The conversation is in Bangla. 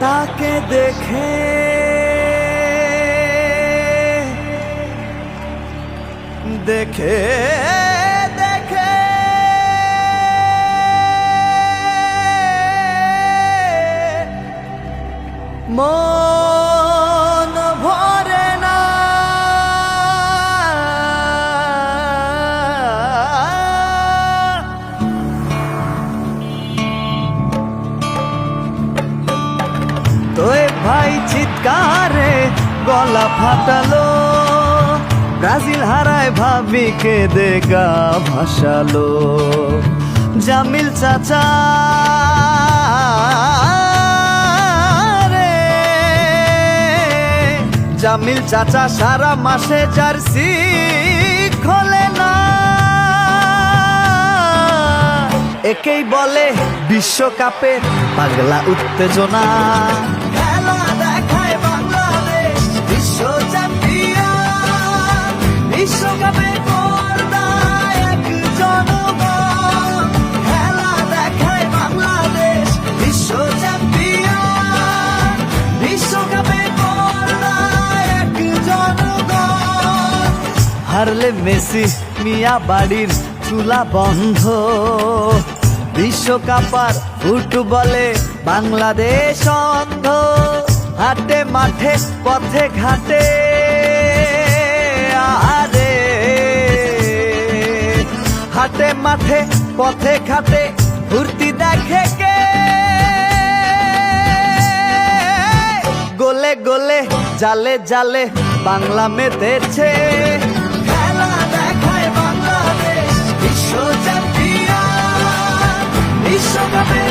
তাকে দেখে দেখে দেখে মন ভরে না। তোই ভাই চিৎকারে গলা ফাটালো, ব্রাজিল হারায় ভাবিকে দেখা ভাসালো। জামিল চাচা রে, জামিল চাচা সারা মাসে জার্সি খোলে না। একেই বলে বিশ্বকাপের পাগলা উত্তেজনা। খেলা দেখায় বাংলাদেশ বিশ্ব চ্যাম্পিয়ন, বিশ্বকাপে পর্দায় এক জনগণ। খেলা দেখায় বাংলাদেশ বিশ্ব চ্যাম্পিয়ন, বিশ্বকাপে পর্দায় এক জনগণ। হারলে মেসি মিয়া বাড়ির চুলা বন্ধ, বিশ্বকাপ আর ফুটবলে বাংলাদেশ অন্ধ। হাটে মাঠে পথে ঘাটে আরে, হাটে মাঠে পথে ঘাটে ঘুরতি দেখে কে। গোলে গোলে জালে জালে বাংলা মেতেছে। খেলা দেখায় বাংলাদেশ বিশ্ব চ্যাম্পিয়ন, বিশ্বকাপে